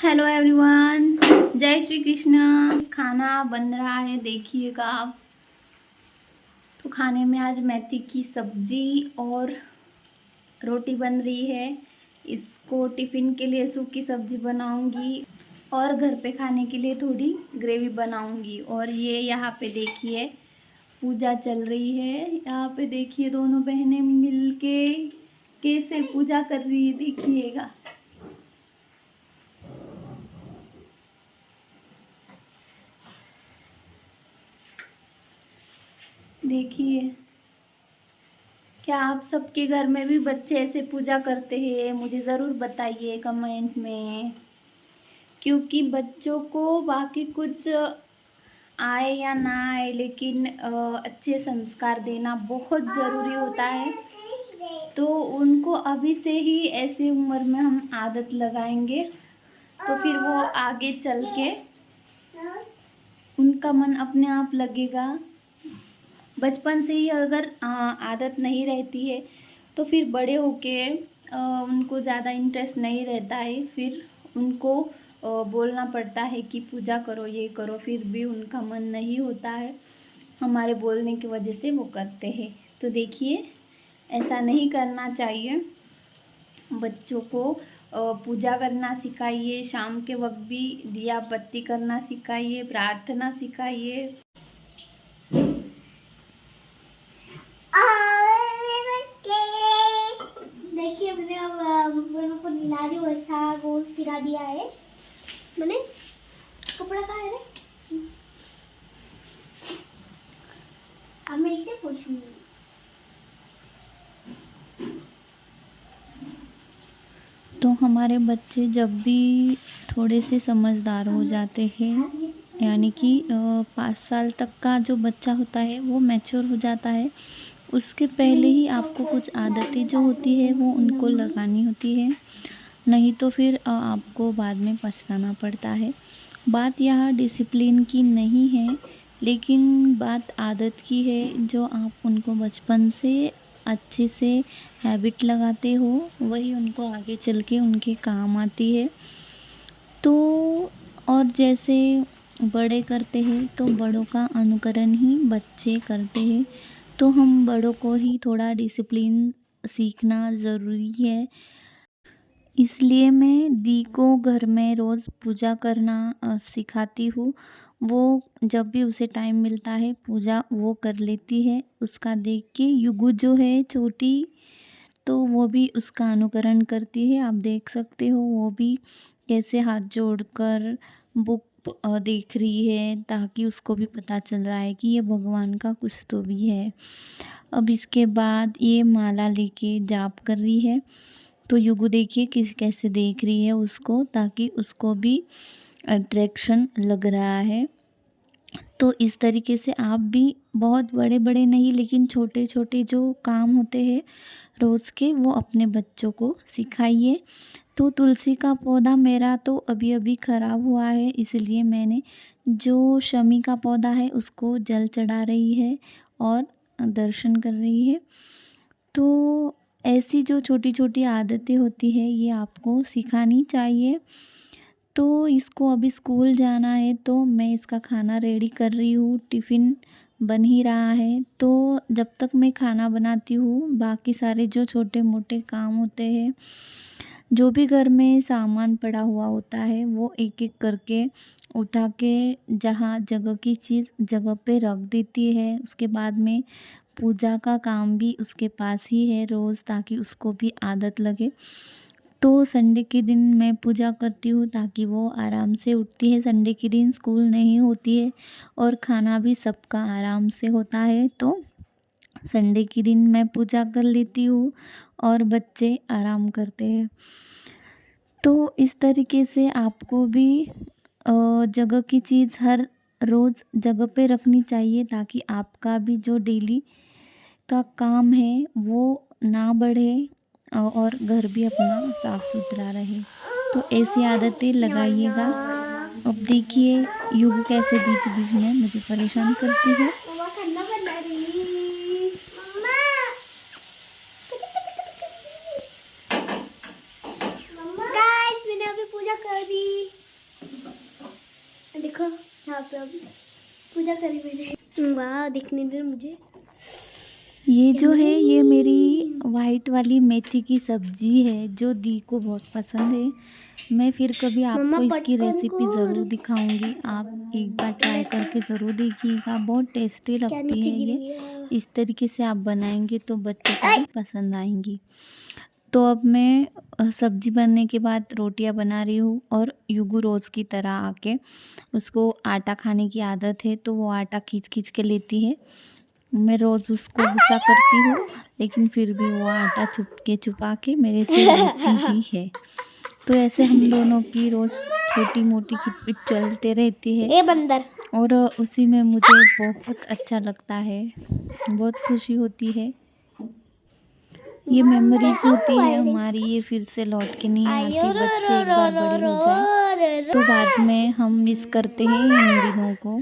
Hello everyone, जय श्री कृष्ण। खाना बन रहा है, देखिएगा आप। तो खाने में आज मेथी की सब्जी और रोटी बन रही है। इसको टिफ़िन के लिए सूखी सब्जी बनाऊंगी और घर पे खाने के लिए थोड़ी ग्रेवी बनाऊंगी। और ये यहाँ पे देखिए पूजा चल रही है। यहाँ पे देखिए दोनों बहनें मिलके कैसे पूजा कर रही है, देखिएगा। देखिए, क्या आप सबके घर में भी बच्चे ऐसे पूजा करते हैं? मुझे ज़रूर बताइए कमेंट में, क्योंकि बच्चों को बाकी कुछ आए या ना आए, लेकिन अच्छे संस्कार देना बहुत ज़रूरी होता है। तो उनको अभी से ही ऐसी उम्र में हम आदत लगाएंगे तो फिर वो आगे चल के उनका मन अपने आप लगेगा। बचपन से ही अगर आदत नहीं रहती है तो फिर बड़े होके उनको ज़्यादा इंटरेस्ट नहीं रहता है। फिर उनको बोलना पड़ता है कि पूजा करो, ये करो, फिर भी उनका मन नहीं होता है। हमारे बोलने की वजह से वो करते हैं। तो देखिए, ऐसा नहीं करना चाहिए। बच्चों को पूजा करना सिखाइए। शाम के वक्त भी दिया बत्ती करना सिखाइए, प्रार्थना सिखाइए। देखिए, मैंने अब को ला रही हूँ, ऐसा गोल फिरा दिया है मैंने। कपड़ा कहाँ है रे? अब मैं इसे पूछूंगी। तो हमारे बच्चे जब भी थोड़े से समझदार हो जाते हैं, यानी कि 5 साल तक का जो बच्चा होता है वो मैच्योर हो जाता है, उसके पहले ही आपको कुछ आदतें जो होती है वो उनको लगानी होती है। नहीं तो फिर आपको बाद में पछताना पड़ता है। बात यहाँ डिसिप्लिन की नहीं है, लेकिन बात आदत की है। जो आप उनको बचपन से अच्छे से हैबिट लगाते हो, वही उनको आगे चल के उनके काम आती है। तो और जैसे बड़े करते हैं तो बड़ों का अनुकरण ही बच्चे करते हैं। तो हम बड़ों को ही थोड़ा डिसिप्लिन सीखना ज़रूरी है। इसलिए मैं दी को घर में रोज़ पूजा करना सिखाती हूँ। वो जब भी उसे टाइम मिलता है पूजा वो कर लेती है। उसका देख के युगु जो है छोटी, तो वो भी उसका अनुकरण करती है। आप देख सकते हो वो भी कैसे हाथ जोड़कर बुक देख रही है, ताकि उसको भी पता चल रहा है कि ये भगवान का कुछ तो भी है। अब इसके बाद ये माला लेके जाप कर रही है। तो युगु देखिए कैसे देख रही है उसको, ताकि उसको भी अट्रैक्शन लग रहा है। तो इस तरीके से आप भी बहुत बड़े बड़े नहीं, लेकिन छोटे छोटे जो काम होते हैं रोज़ के, वो अपने बच्चों को सिखाइए। तो तुलसी का पौधा मेरा तो अभी अभी ख़राब हुआ है, इसलिए मैंने जो शमी का पौधा है उसको जल चढ़ा रही है और दर्शन कर रही है। तो ऐसी जो छोटी छोटी आदतें होती है ये आपको सिखानी चाहिए। तो इसको अभी स्कूल जाना है, तो मैं इसका खाना रेडी कर रही हूँ। टिफ़िन बन ही रहा है। तो जब तक मैं खाना बनाती हूँ, बाकी सारे जो छोटे मोटे काम होते हैं, जो भी घर में सामान पड़ा हुआ होता है, वो एक एक करके उठा के जहाँ जगह की चीज़ जगह पे रख देती है। उसके बाद में पूजा का काम भी उसके पास ही है रोज़, ताकि उसको भी आदत लगे। तो संडे के दिन मैं पूजा करती हूँ ताकि वो आराम से उठती है। संडे के दिन स्कूल नहीं होती है और खाना भी सबका आराम से होता है। तो संडे के दिन मैं पूजा कर लेती हूँ और बच्चे आराम करते हैं। तो इस तरीके से आपको भी जगह की चीज़ हर रोज़ जगह पे रखनी चाहिए, ताकि आपका भी जो डेली का काम है वो ना बढ़े और घर भी अपना साफ सुथरा रहे। तो ऐसी आदतें लगाइएगा। अब देखिए युग कैसे बीच बीच में मुझे परेशान करती है। मम्मा खाना बना रही। मम्मा गाइस, मैंने अभी पूजा कर दी। यहाँ पे अभी पूजा करी मैंने। वाह दिखने दे मुझे। ये जो है ये मेरी वाइट वाली मेथी की सब्जी है जो दी को बहुत पसंद है। मैं फिर कभी आपको इसकी रेसिपी ज़रूर दिखाऊंगी, आप एक बार ट्राई करके ज़रूर देखिएगा, बहुत टेस्टी लगती है ये। इस तरीके से आप बनाएंगे तो बच्चों को भी पसंद आएंगी। तो अब मैं सब्जी बनने के बाद रोटियां बना रही हूँ और युगु रोज़ की तरह आके उसको आटा खाने की आदत है तो वो आटा खींच खींच के लेती है। मैं रोज़ उसको गुस्सा करती हूँ लेकिन फिर भी वो आटा छुपा के मेरे से लेती ही है। तो ऐसे हम दोनों की रोज़ छोटी मोटी खिटपिट चलते रहती है ए बंदर। और उसी में मुझे बहुत अच्छा लगता है, बहुत खुशी होती है। ये मेमोरीज होती है हमारी, ये फिर से लौट के नहीं आती। बच्चे एक बार बड़े हो जाए तो बाद में हम मिस करते हैं इन दिनों को।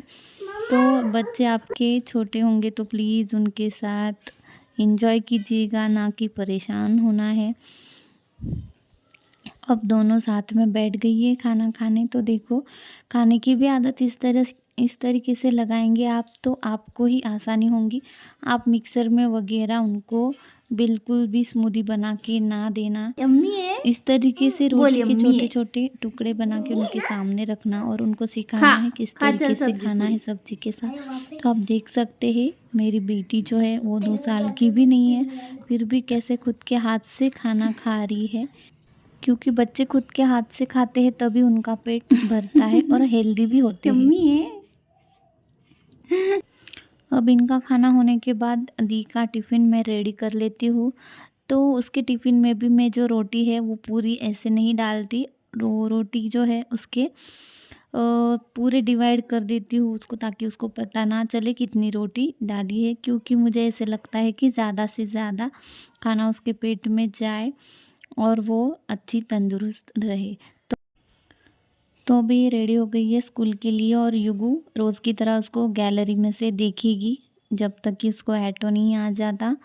तो बच्चे आपके छोटे होंगे तो प्लीज़ उनके साथ एंजॉय कीजिएगा, ना कि परेशान होना है। अब दोनों साथ में बैठ गई है खाना खाने। तो देखो खाने की भी आदत इस तरीके से लगाएंगे आप तो आपको ही आसानी होगी। आप मिक्सर में वगैरह उनको बिल्कुल भी स्मूदी बना के ना देना। यम्मी है। इस तरीके से रोटी के छोटे छोटे टुकड़े बना के उनके सामने रखना और उनको सिखाना है किस तरीके से खाना है सब्जी के साथ। तो आप देख सकते हैं मेरी बेटी जो है वो 2 साल की भी नहीं है, फिर भी कैसे खुद के हाथ से खाना खा रही है, क्योंकि बच्चे खुद के हाथ से खाते हैं तभी उनका पेट भरता है और हेल्दी भी होते हैं। अब इनका खाना होने के बाद दी का टिफ़िन मैं रेडी कर लेती हूँ। तो उसके टिफ़िन में भी मैं जो रोटी है वो पूरी ऐसे नहीं डालती, रोटी जो है उसके पूरे डिवाइड कर देती हूँ उसको, ताकि उसको पता ना चले कितनी रोटी डाली है, क्योंकि मुझे ऐसे लगता है कि ज़्यादा से ज़्यादा खाना उसके पेट में जाए और वो अच्छी तंदुरुस्त रहे। तो अभी ये रेडी हो गई है स्कूल के लिए और युगु रोज़ की तरह उसको गैलरी में से देखेगी जब तक कि उसको ऐटो नहीं आ जाता।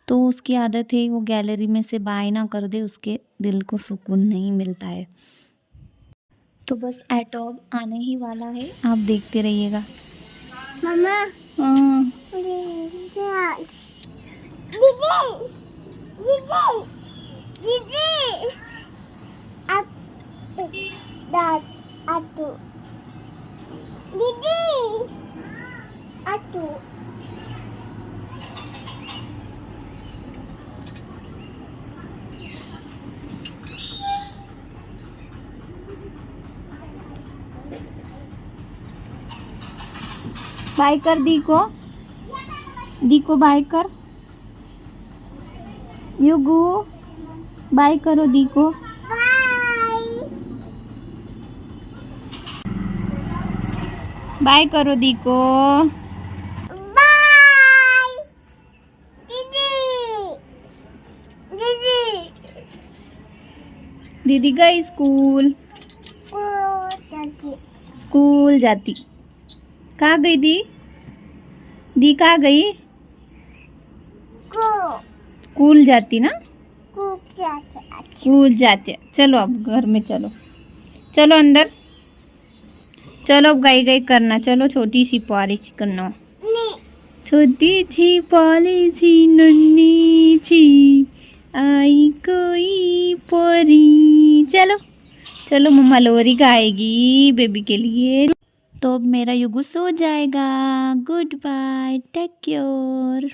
तो उसकी आदत है वो गैलरी में से बाय ना कर दे, उसके दिल को सुकून नहीं मिलता है। तो बस ऐटो अब आने ही वाला है, आप देखते रहिएगा। मम्मा हाँ Atu. Didi. Atu. बाय कर दी को बाय कर। युगु बाय करो दी को। बाय करो दी को। बाय दीदी। दीदी दीदी गई स्कूल। स्कूल जाती। कहाँ गई दी कहाँ गई? स्कूल जाती ना, स्कूल जाते। चलो अब घर में चलो, चलो अंदर चलो, अब गई करना, चलो छोटी सी पॉलिश करना। छोटी सी पॉलिश नन्ही सी आई कोई परी। चलो चलो मम्मा लोरी गाएगी बेबी के लिए। तो अब मेरा युगु सो जाएगा। Goodbye, take care.